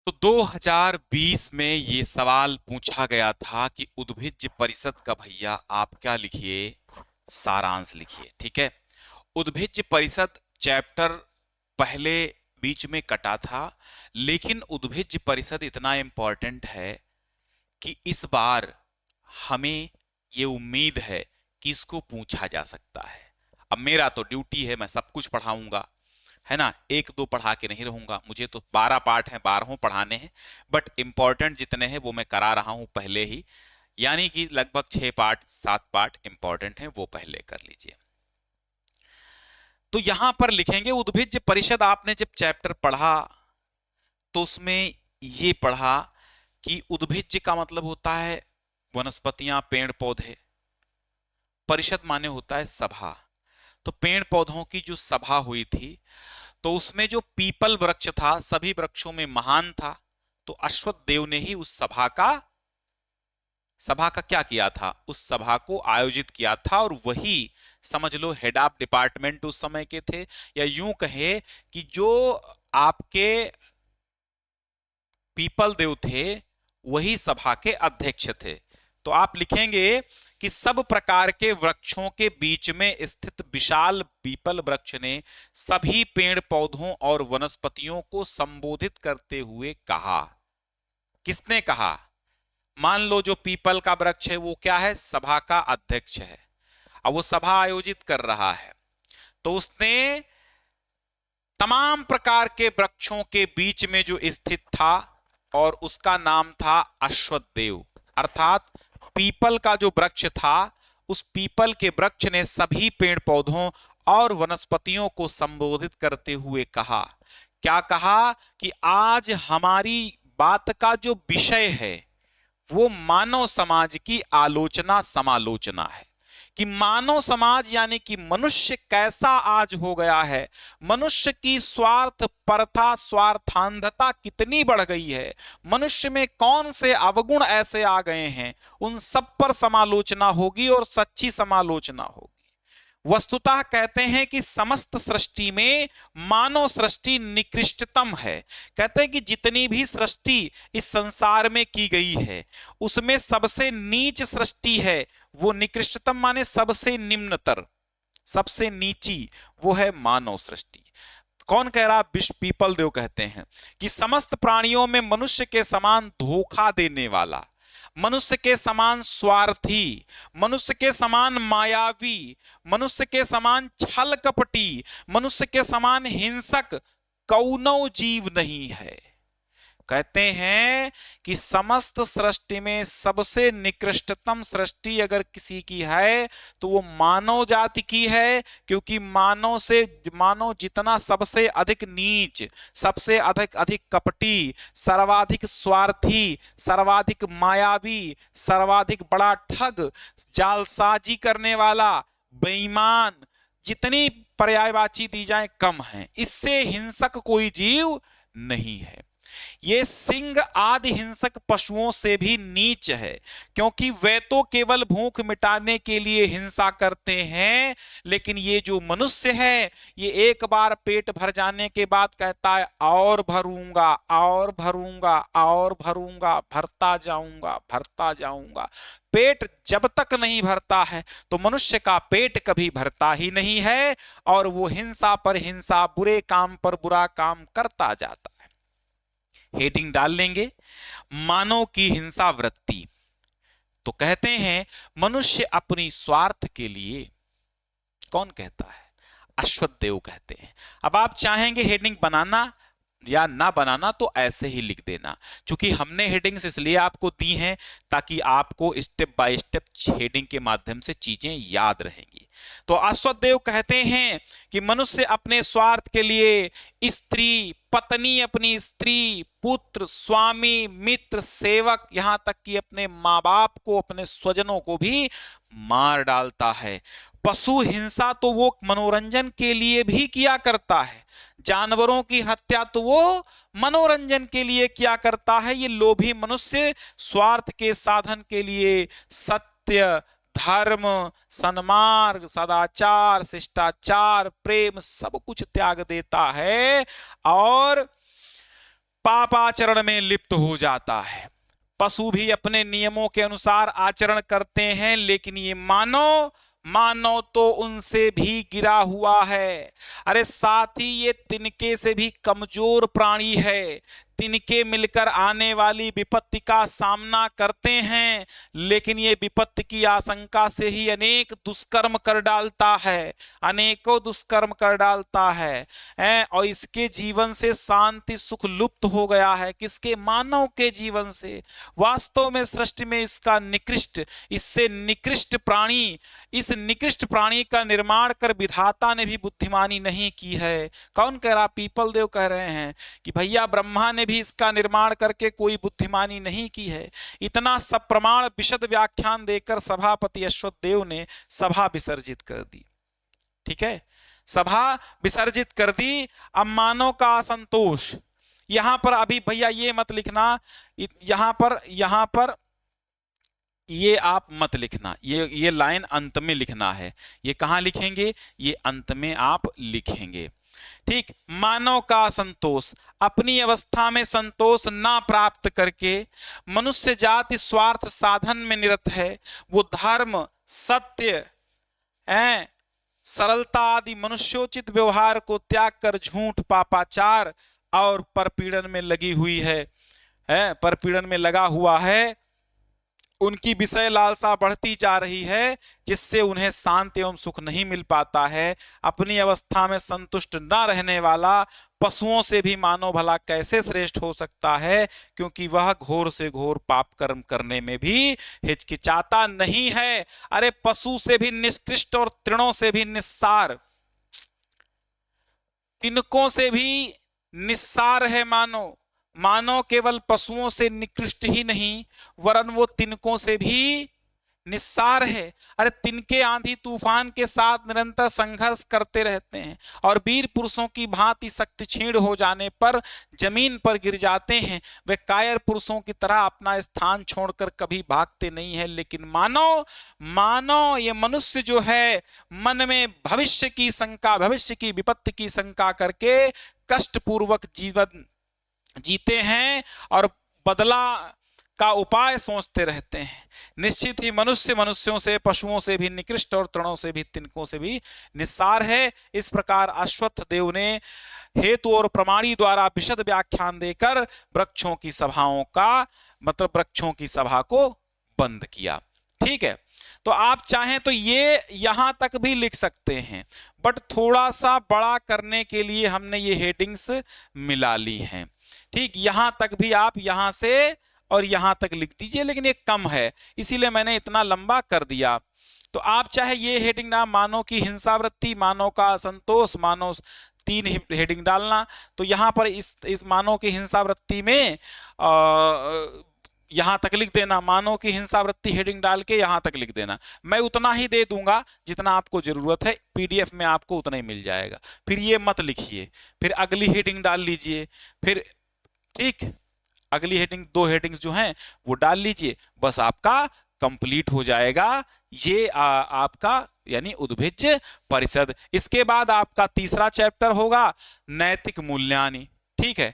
तो 2020 में ये सवाल पूछा गया था कि उद्भिज परिषद का भैया आप क्या लिखिए, सारांश लिखिए। ठीक है। उद्भिज परिषद चैप्टर पहले बीच में कटा था, लेकिन उद्भिज परिषद इतना इंपॉर्टेंट है कि इस बार हमें ये उम्मीद है कि इसको पूछा जा सकता है। अब मेरा तो ड्यूटी है, मैं सब कुछ पढ़ाऊंगा, है ना, एक दो पढ़ा के नहीं रहूंगा। मुझे तो 12 पार्ट हैं, 12 पढ़ाने हैं, बट इंपॉर्टेंट जितने हैं वो मैं करा रहा हूं पहले ही। यानी कि लगभग 6 पार्ट 7 पार्ट इंपॉर्टेंट हैं, वो पहले कर लीजिए। तो यहां पर लिखेंगे उद्भिज परिषद। आपने जब चैप्टर पढ़ा तो उसमें ये पढ़ा कि उद्भिज का मतलब होता है वनस्पतियां, पेड़ पौधे। परिषद माने होता है सभा। तो पेड़ पौधों की जो सभा हुई थी, तो उसमें जो पीपल वृक्ष था सभी वृक्षों में महान था। तो अश्वत्थ देव ने ही उस सभा का क्या किया था, उस सभा को आयोजित किया था। और वही समझ लो हेड ऑफ डिपार्टमेंट उस समय के थे, या यूं कहे कि जो आपके पीपल देव थे वही सभा के अध्यक्ष थे। तो आप लिखेंगे कि सब प्रकार के वृक्षों के बीच में स्थित विशाल पीपल वृक्ष ने सभी पेड़ पौधों और वनस्पतियों को संबोधित करते हुए कहा। किसने कहा? मान लो जो पीपल का वृक्ष है वो क्या है, सभा का अध्यक्ष है। अब वो सभा आयोजित कर रहा है, तो उसने तमाम प्रकार के वृक्षों के बीच में जो स्थित था, और उसका नाम था अश्वत्थ देव। अर्थात पीपल का जो वृक्ष था, उस पीपल के वृक्ष ने सभी पेड़ पौधों और वनस्पतियों को संबोधित करते हुए कहा। क्या कहा? कि आज हमारी बात का जो विषय है वो मानव समाज की आलोचना समालोचना है। कि मानव समाज यानी कि मनुष्य कैसा आज हो गया है, मनुष्य की स्वार्थ परता, स्वार्थांधता कितनी बढ़ गई है, मनुष्य में कौन से अवगुण ऐसे आ गए हैं, उन सब पर समालोचना होगी, और सच्ची समालोचना होगी। वस्तुतः कहते हैं कि समस्त सृष्टि में मानव सृष्टि निकृष्टतम है। कहते हैं कि जितनी भी सृष्टि इस संसार में की गई है उसमें सबसे नीच सृष्टि है वो निकृष्टतम माने सबसे निम्नतर, सबसे नीची, वो है मानव सृष्टि। कौन कह रहा? विश्व पीपल देव कहते हैं कि समस्त प्राणियों में मनुष्य के समान धोखा देने वाला, मनुष्य के समान स्वार्थी, मनुष्य के समान मायावी, मनुष्य के समान छल कपटी, मनुष्य के समान हिंसक कौनो जीव नहीं है। कहते हैं कि समस्त सृष्टि में सबसे निकृष्टतम सृष्टि अगर किसी की है तो वो मानव जाति की है, क्योंकि मानव जितना सबसे अधिक नीच, सबसे अधिक अधिक कपटी, सर्वाधिक स्वार्थी, सर्वाधिक मायावी, सर्वाधिक बड़ा ठग, जालसाजी करने वाला, बेईमान, जितनी पर्यायवाची दी जाए कम है। इससे हिंसक कोई जीव नहीं है। ये सिंह आदि हिंसक पशुओं से भी नीच है, क्योंकि वे तो केवल भूख मिटाने के लिए हिंसा करते हैं, लेकिन ये जो मनुष्य है ये एक बार पेट भर जाने के बाद कहता है और भरूंगा, और भरूंगा, और भरूंगा, भरता जाऊंगा, भरता जाऊंगा। पेट जब तक नहीं भरता है तो मनुष्य का पेट कभी भरता ही नहीं है, और वो हिंसा पर हिंसा, बुरे काम पर बुरा काम करता जाता है। हेडिंग डाल लेंगे, मानव की हिंसा वृत्ति। तो कहते हैं मनुष्य अपनी स्वार्थ के लिए, कौन कहता है? अश्वत्थ देव कहते हैं। अब आप चाहेंगे हेडिंग बनाना या ना बनाना तो ऐसे ही लिख देना, क्योंकि हमने हेडिंग्स इसलिए आपको दी हैं ताकि आपको स्टेप बाय स्टेप हेडिंग के माध्यम से चीजें याद रहेंगी। तो अश्वत्थ देव कहते हैं कि मनुष्य अपने स्वार्थ के लिए स्त्री, पत्नी, अपनी स्त्री, पुत्र, स्वामी, मित्र, सेवक, यहां तक कि अपने माँ बाप को, अपने स्वजनों को भी मार डालता है। पशु हिंसा तो वो मनोरंजन के लिए भी किया करता है, जानवरों की हत्या तो वो मनोरंजन के लिए किया करता है। ये लोभी मनुष्य स्वार्थ के साधन के लिए सत्य, धर्म, सन्मार्ग, सदाचार, शिष्टाचार, प्रेम सब कुछ त्याग देता है, और पापाचरण में लिप्त हो जाता है। पशु भी अपने नियमों के अनुसार आचरण करते हैं, लेकिन ये मानव तो उनसे भी गिरा हुआ है। अरे साथ ही ये तिनके से भी कमजोर प्राणी है। तिनके मिलकर आने वाली विपत्ति का सामना करते हैं, लेकिन ये विपत्ति की आशंका से ही अनेक दुष्कर्म कर डालता है, अनेकों दुष्कर्म कर डालता है। और इसके जीवन से शांति सुख लुप्त हो गया है। किसके? मानव के जीवन से। वास्तव में सृष्टि में इसका इससे निकृष्ट प्राणी, इस निकृष्ट प्राणी का निर्माण कर विधाता ने भी बुद्धिमानी नहीं की है। कौन कह रहा? पीपल देव कह रहे हैं कि भैया ब्रह्मा ने भी इसका निर्माण करके कोई बुद्धिमानी नहीं की है। इतना सप्रमाण विशद व्याख्यान देकर सभापति अश्वत्थ देव ने सभा विसर्जित कर दी। ठीक है, सभा विसर्जित कर दी। अब मानव का असंतोष, यहां पर अभी भैया ये मत लिखना, यहां पर ये आप मत लिखना, ये लाइन अंत में लिखना है। ये कहां लिखेंगे? ये अंत में आप लिखेंगे। ठीक, मानव का संतोष, अपनी अवस्था में संतोष ना प्राप्त करके मनुष्य जाति स्वार्थ साधन में निरत है। वो धर्म, सत्य, सरलता आदि मनुष्योचित व्यवहार को त्याग कर झूठ, पापाचार और परपीड़न में लगी हुई है, परपीड़न में लगा हुआ है। उनकी विषय लालसा बढ़ती जा रही है, जिससे उन्हें शांति एवं सुख नहीं मिल पाता है। अपनी अवस्था में संतुष्ट न रहने वाला पशुओं से भी मानव भला कैसे श्रेष्ठ हो सकता है, क्योंकि वह घोर से घोर पाप कर्म करने में भी हिचकिचाता नहीं है। अरे पशु से भी निष्कृष्ट और तृणों से भी निस्सार, तिनकों से भी निस्सार है मानव केवल पशुओं से निकृष्ट ही नहीं, वरन वो तिनकों से भी निस्सार है। अरे तिनके आंधी तूफान के साथ निरंतर संघर्ष करते रहते हैं और वीर पुरुषों की भांति शक्ति क्षीण हो जाने पर जमीन पर गिर जाते हैं। वे कायर पुरुषों की तरह अपना स्थान छोड़कर कभी भागते नहीं है। लेकिन मानव ये मनुष्य जो है, मन में भविष्य की शंका, भविष्य की विपत्ति की शंका करके कष्टपूर्वक जीवन जीते हैं और बदला का उपाय सोचते रहते हैं। निश्चित ही मनुष्यों से, पशुओं से भी निकृष्ट और तृणों से भी, तिनकों से भी निस्सार है। इस प्रकार अश्वत्थ देव ने हेतु और प्रमाणी द्वारा विशद व्याख्यान देकर वृक्षों की सभाओं का मतलब वृक्षों की सभा को बंद किया। ठीक है, तो आप चाहें तो ये यहां तक भी लिख सकते हैं, बट थोड़ा सा बड़ा करने के लिए हमने ये हेडिंग्स मिला ली हैं। ठीक, यहां तक भी आप यहां से और यहां तक लिख दीजिए, लेकिन ये कम है, इसीलिए मैंने इतना लंबा कर दिया। तो आप चाहे ये हेडिंग ना, मानव की हिंसावृत्ति, मानव का असंतोष, मानव, 3 हेडिंग डालना। तो यहां पर इस मानव की हिंसावृत्ति में यहां तक लिख देना, मानव की हिंसावृत्ति हेडिंग डाल के यहां तक लिख देना। मैं उतना ही दे दूंगा जितना आपको जरूरत है, पीडीएफ में आपको उतना ही मिल जाएगा। फिर ये मत लिखिए, फिर अगली हेडिंग डाल लीजिए, फिर ठीक अगली हेडिंग, 2 हेडिंग्स जो हैं वो डाल लीजिए, बस आपका कंप्लीट हो जाएगा ये आपका यानी उद्भिज्ज परिषद। इसके बाद आपका तीसरा चैप्टर होगा नैतिक मूल्यानि। ठीक है,